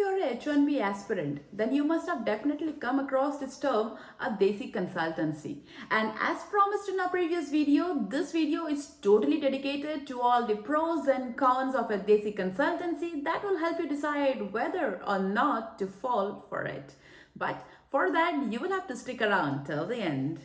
you're a H1b aspirant, then you must have definitely come across this term, a Desi consultancy. And as promised in our previous video, this video is totally dedicated to all the pros and cons of a Desi consultancy that will help you decide whether or not to fall for it. But for that, you will have to stick around till the end.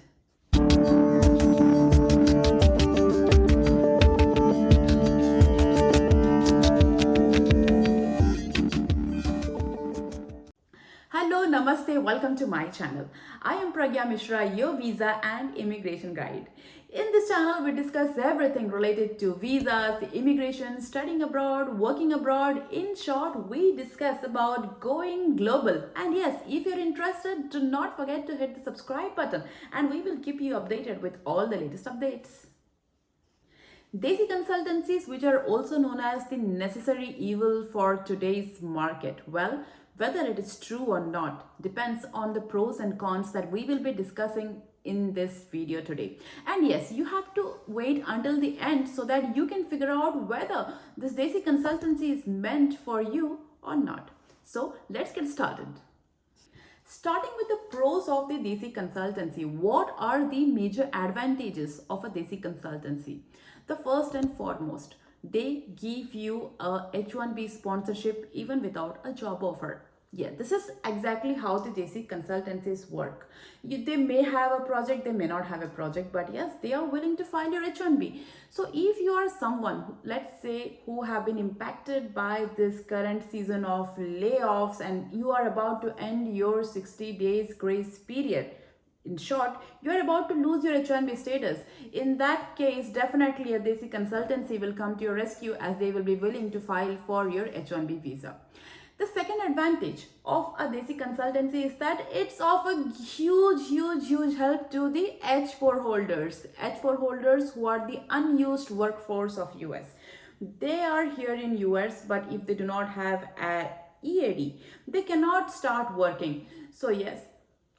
Hello, namaste, welcome to my channel. I am Pragnya Mishra, your visa and immigration guide. In this channel, we discuss everything related to visas, immigration, studying abroad, working abroad. In short, we discuss about going global. And yes, if you're interested, do not forget to hit the subscribe button and we will keep you updated with all the latest updates. Desi consultancies, which are also known as the necessary evil for today's market. Well, whether it is true or not depends on the pros and cons that we will be discussing in this video today. And yes, you have to wait until the end so that you can figure out whether this Desi consultancy is meant for you or not. So let's get started. Starting with the pros of the Desi consultancy, what are the major advantages of a Desi consultancy? The first and foremost, they give you a H1b sponsorship even without a job offer. Yeah, this is exactly how the Desi consultancies work. They may have a project, they may not have a project, but yes, they are willing to file your H1b. So if you are someone, let's say, who have been impacted by this current season of layoffs and you are about to end your 60 days grace period, in short, you are about to lose your H1b status. In that case, definitely a Desi consultancy will come to your rescue as they will be willing to file for your H1b visa. The second advantage of a Desi consultancy is that it's of a huge help to the H4 holders. H4 holders who are the unused workforce of US. They are here in US, but if they do not have a EAD, they cannot start working. So yes,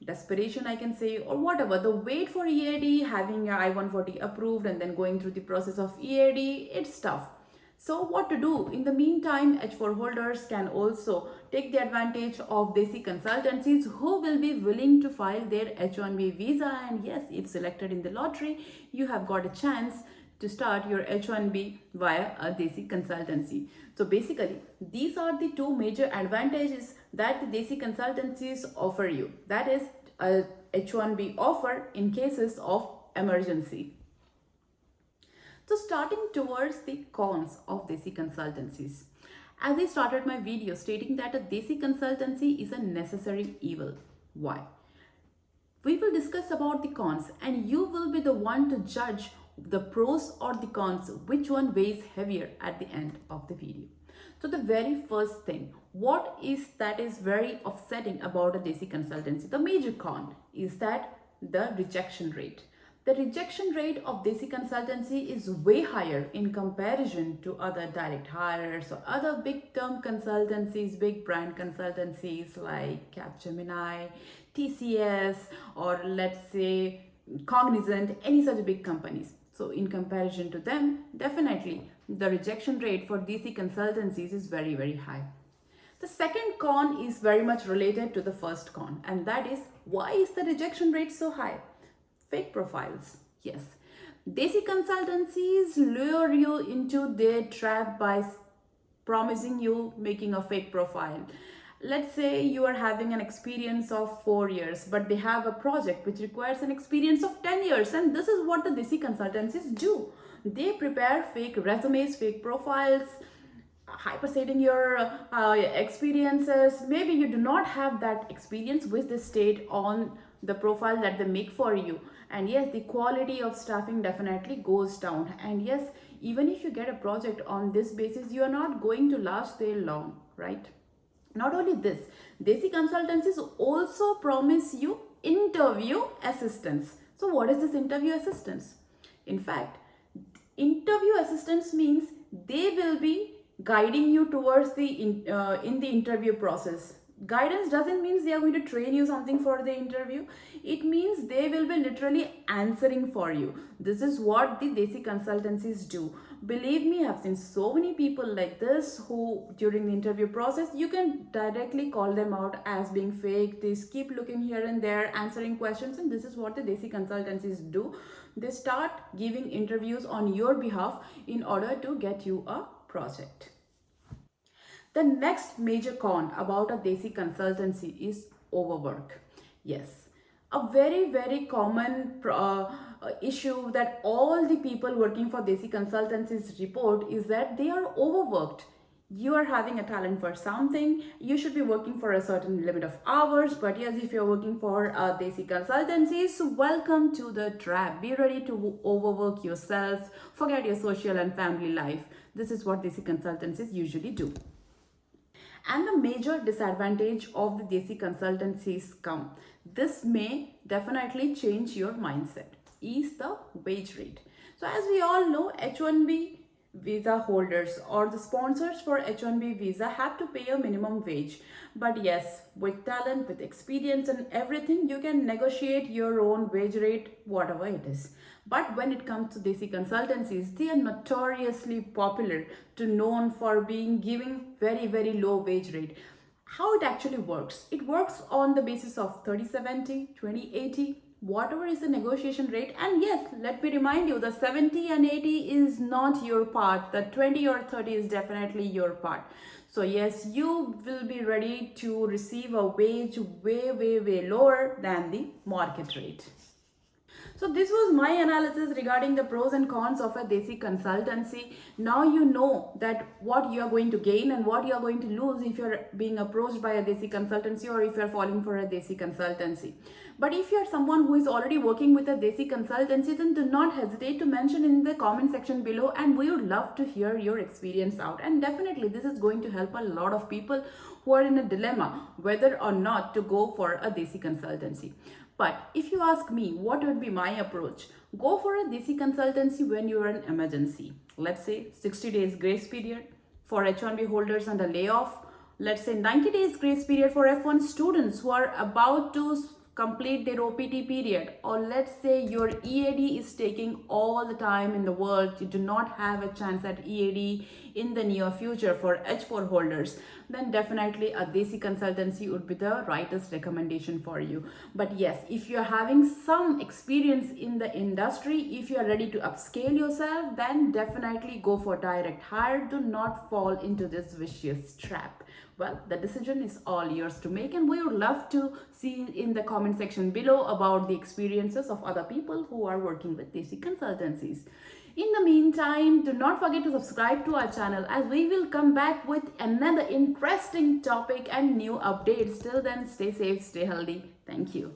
desperation I can say, or whatever, the wait for EAD, having your I-140 approved and then going through the process of EAD, it's tough. So what to do? In the meantime, H4 holders can also take the advantage of Desi consultancies who will be willing to file their H1b visa, and yes, if selected in the lottery, you have got a chance to start your H1b via a Desi consultancy. So basically, these are the two major advantages that the Desi consultancies offer you. That is a H1b offer in cases of emergency. So starting towards the cons of Desi consultancies. As I started my video stating that a Desi consultancy is a necessary evil. Why? We will discuss about the cons and you will be the one to judge the pros or the cons, which one weighs heavier at the end of the video. So the very first thing, what is that is very upsetting about a Desi consultancy? The major con is that the rejection rate. The rejection rate of Desi consultancy is way higher in comparison to other direct hires or other big term consultancies, big brand consultancies like Capgemini, TCS, or let's say Cognizant, any such big companies. So in comparison to them, definitely the rejection rate for Desi consultancies is very high. The second con is very much related to the first con, and that is, why is the rejection rate so high? Fake profiles. Yes, Desi consultancies lure you into their trap by promising you making a fake profile. Let's say you are having an experience of 4 years, but they have a project which requires an experience of 10 years. And this is what the Desi consultancies do. They prepare fake resumes, fake profiles, hyperstating your experiences. Maybe you do not have that experience which they state on the profile that they make for you. And yes, the quality of staffing definitely goes down. And yes, even if you get a project on this basis, you are not going to last there long, right? Not only this, Desi consultancies also promise you interview assistance. So what is this interview assistance? In fact, interview assistance means they will be guiding you towards the in the interview process. Guidance doesn't mean they are going to train you something for the interview. It means they will be literally answering for you. This is what the Desi consultancies do. Believe me, I've seen so many people like this who during the interview process, you can directly call them out as being fake. They keep looking here and there, answering questions, and this is what the Desi consultancies do. They start giving interviews on your behalf in order to get you a project. The next major con about a Desi consultancy is overwork. Yes, a very common issue that all the people working for Desi consultancies report is that they are overworked. You are having a talent for something, you should be working for a certain limit of hours, but yes, if you're working for Desi consultancies, welcome to the trap. Be ready to overwork yourself, forget your social and family life. This is what Desi consultancies usually do. And the major disadvantage of the Desi consultancies come. This may definitely change your mindset. Is the wage rate. So as we all know, H1b Visa holders or the sponsors for H1b Visa have to pay a minimum wage. But yes, with talent, with experience and everything, you can negotiate your own wage rate, whatever it is. But when it comes to Desi consultancies, they are notoriously popular to known for being giving very low wage rate. How it actually works? It works on the basis of 30/70, 20/80, whatever is the negotiation rate. And yes, let me remind you, the 70 and 80 is not your part. The 20 or 30 is definitely your part. So yes, you will be ready to receive a wage way lower than the market rate. So this was my analysis regarding the pros and cons of a Desi consultancy. Now you know that what you are going to gain and what you are going to lose if you're being approached by a Desi consultancy or if you're falling for a Desi consultancy. But if you're someone who is already working with a Desi consultancy, then do not hesitate to mention in the comment section below, and we would love to hear your experience out. And definitely this is going to help a lot of people who are in a dilemma whether or not to go for a Desi consultancy. But if you ask me, what would be my approach? Go for a Desi consultancy when you're in emergency. Let's say 60 days grace period for H1b holders under layoff. Let's say 90 days grace period for F1 students who are about to complete their OPT period. Or let's say your EAD is taking all the time in the world. You do not have a chance at EAD in the near future for H4 holders. Then definitely a Desi consultancy would be the rightest recommendation for you. But yes, if you're having some experience in the industry, if you're ready to upscale yourself, then definitely go for direct hire. Do not fall into this vicious trap. Well, the decision is all yours to make, and we would love to see in the comment section below about the experiences of other people who are working with Desi consultancies. In the meantime, do not forget to subscribe to our channel, as we will come back with another interesting topic and new updates. Till then, stay safe, stay healthy. Thank you.